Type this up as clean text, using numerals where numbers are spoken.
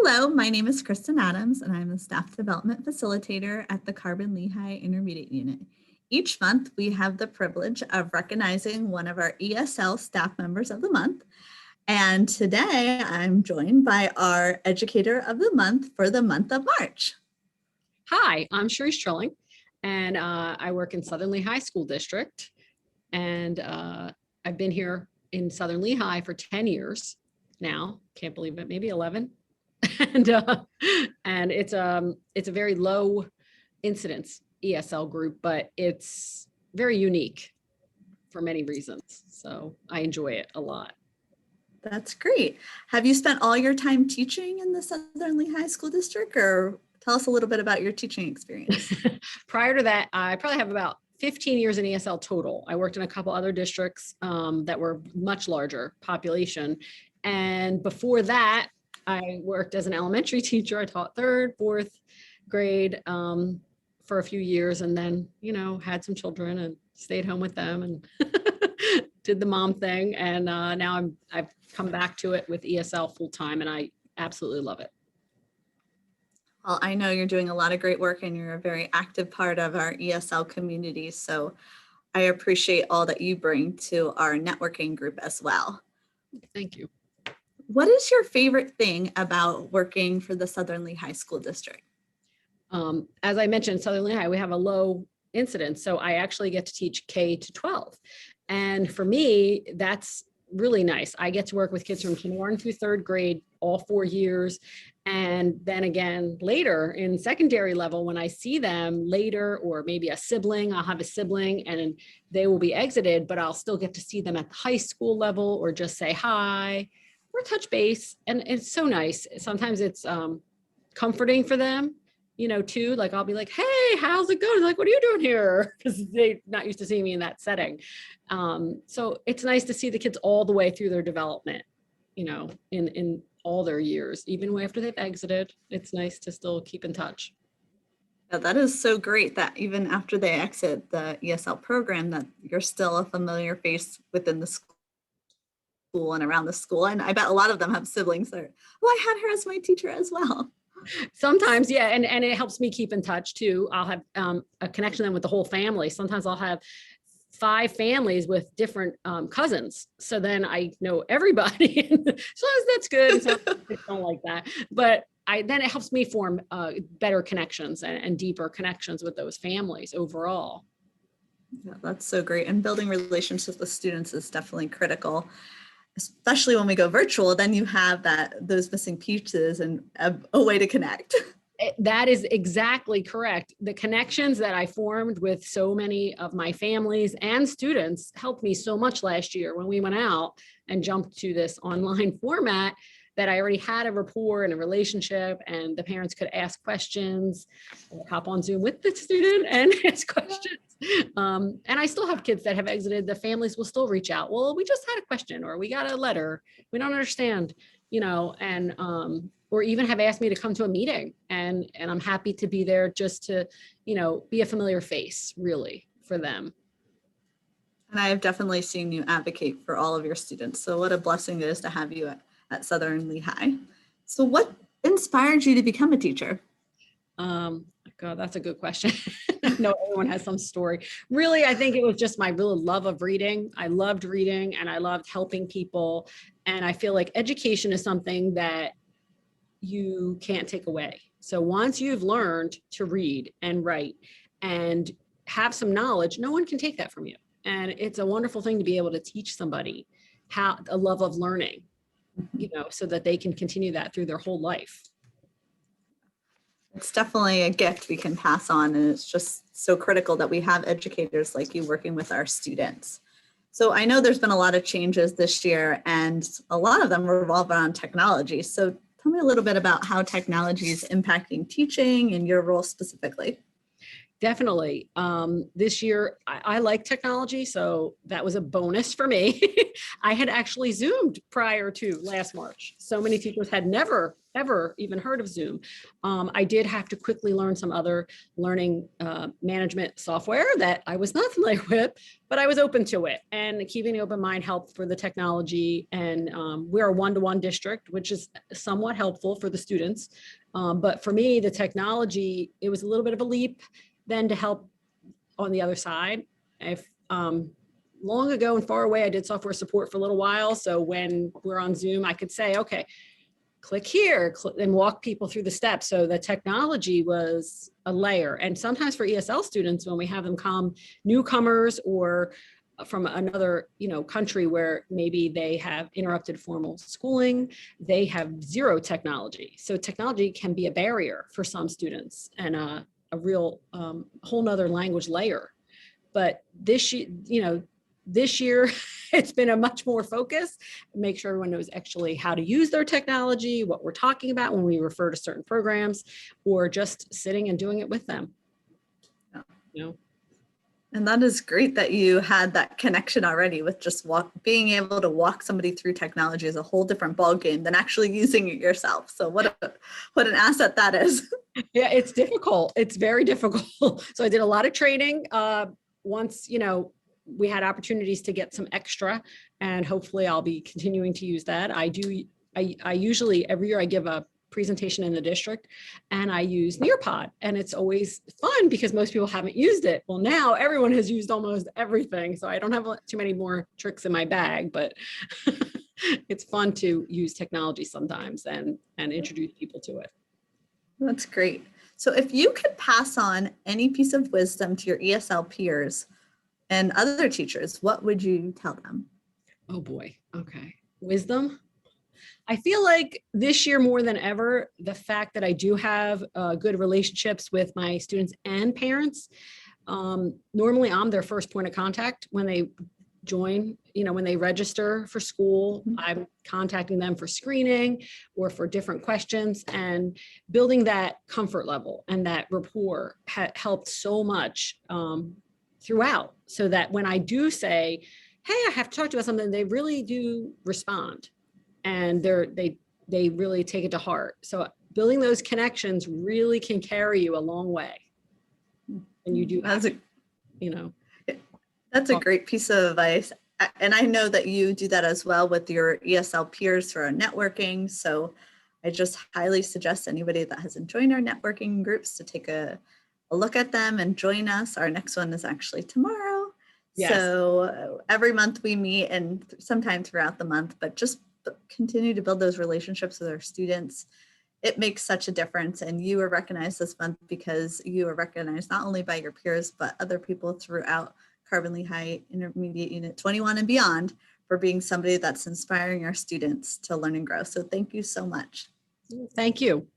Hello, my name is Kristen Adams, and I'm a Staff Development Facilitator at the Southern Lehigh Intermediate Unit. Each month, we have the privilege of recognizing one of our ESL staff members of the month. And today, I'm joined by our Educator of the Month for the month of March. Hi, I'm Charise Trilling, and I work in Southern Lehigh School District. And I've been here in Southern Lehigh for 10 years now. Can't believe it, maybe 11. and it's a very low incidence ESL group, but it's very unique for many reasons. So I enjoy it a lot. That's great. Have you spent all your time teaching in the Southern Lehigh School District, or tell us a little bit about your teaching experience? Prior to that, I probably have about 15 years in ESL total. I worked in a couple other districts that were much larger population. And before that, I worked as an elementary teacher. I taught 3rd, 4th grade for a few years, and then, had some children and stayed home with them and did the mom thing. And now I've come back to it with ESL full time, and I absolutely love it. Well, I know you're doing a lot of great work, and you're a very active part of our ESL community. So I appreciate all that you bring to our networking group as well. Thank you. What is your favorite thing about working for the Southern Lehigh School District? As I mentioned, Southern Lehigh, we have a low incidence. So I actually get to teach K to 12. And for me, that's really nice. I get to work with kids from kindergarten through 3rd grade, all 4 years. And then again, later in secondary level, when I see them later, or maybe a sibling, I'll have a sibling and they will be exited, but I'll still get to see them at the high school level or just say hi or touch base. And it's so nice. Sometimes it's comforting for them, too. Like I'll be like, hey, how's it going? They're like, what are you doing here? Because they're not used to seeing me in that setting. So it's nice to see the kids all the way through their development, in all their years, even after they've exited. It's nice to still keep in touch. Yeah, that is so great that even after they exit the ESL program, that you're still a familiar face within the school and around the school. And I bet a lot of them have siblings that are, I had her as my teacher as well. Sometimes, yeah, and it helps me keep in touch too. I'll have a connection then with the whole family. Sometimes I'll have 5 families with different cousins. So then I know everybody. So that's good. So I don't like that. But then it helps me form better connections and deeper connections with those families overall. Yeah, that's so great. And building relationships with students is definitely critical, especially when we go virtual. Then you have those missing pieces and a way to connect. That is exactly correct. The connections that I formed with so many of my families and students helped me so much last year when we went out and jumped to this online format, that I already had a rapport and a relationship, and the parents could ask questions, hop on Zoom with the student and ask questions. And I still have kids that have exited. The families will still reach out. Well, we just had a question, or we got a letter. We don't understand, and or even have asked me to come to a meeting, and I'm happy to be there just to, be a familiar face really for them. And I have definitely seen you advocate for all of your students. So what a blessing it is to have you at Southern Lehigh. So what inspired you to become a teacher? God, that's a good question. I know everyone has some story. Really, I think it was just my real love of reading. I loved reading and I loved helping people. And I feel like education is something that you can't take away. So once you've learned to read and write and have some knowledge, no one can take that from you. And it's a wonderful thing to be able to teach somebody a love of learning, so that they can continue that through their whole life. It's definitely a gift we can pass on, and it's just so critical that we have educators like you working with our students. So I know there's been a lot of changes this year, and a lot of them revolve around technology. So tell me a little bit about how technology is impacting teaching and your role specifically. Definitely. This year, I like technology, so that was a bonus for me. I had actually Zoomed prior to last March. So many teachers had never, ever even heard of Zoom. I did have to quickly learn some other learning management software that I was not familiar with, but I was open to it. And keeping an open mind helped for the technology. And we're a one-to-one district, which is somewhat helpful for the students. But for me, the technology, it was a little bit of a leap then to help on the other side. If long ago and far away, I did software support for a little while. So when we're on Zoom, I could say, okay, click here and walk people through the steps. So the technology was a layer. And sometimes for ESL students, when we have them come, newcomers or from another, country where maybe they have interrupted formal schooling, they have zero technology. So technology can be a barrier for some students and a real whole nother language layer. But this year, it's been a much more focus, make sure everyone knows actually how to use their technology, what we're talking about when we refer to certain programs, or just sitting and doing it with them. And that is great that you had that connection already with just being able to walk somebody through technology is a whole different ballgame than actually using it yourself. So what an asset that is. Yeah, it's difficult. It's very difficult. So I did a lot of training. Once, we had opportunities to get some extra, and hopefully I'll be continuing to use that. I usually every year I give a presentation in the district and I use Nearpod, and it's always fun because most people haven't used it. Well, now everyone has used almost everything. So I don't have too many more tricks in my bag, but it's fun to use technology sometimes and introduce people to it. That's great. So if you could pass on any piece of wisdom to your ESL peers and other teachers, what would you tell them? Oh boy. Okay. Wisdom. I feel like this year more than ever, the fact that I do have good relationships with my students and parents. Normally I'm their first point of contact when they join, when they register for school. I'm contacting them for screening or for different questions, and building that comfort level and that rapport helped so much throughout, so that when I do say, hey, I have to talk to you about something, they really do respond. And they really take it to heart. So building those connections really can carry you a long way. And you do have to, That's a great piece of advice. And I know that you do that as well with your ESL peers through our networking. So I just highly suggest anybody that hasn't joined our networking groups to take a look at them and join us. Our next one is actually tomorrow. Yes. So every month we meet, and sometime throughout the month, but just continue to build those relationships with our students. It makes such a difference. And you were recognized this month because you were recognized not only by your peers, but other people throughout Carbon Lehigh Intermediate Unit 21 and beyond for being somebody that's inspiring our students to learn and grow. So thank you so much. Thank you.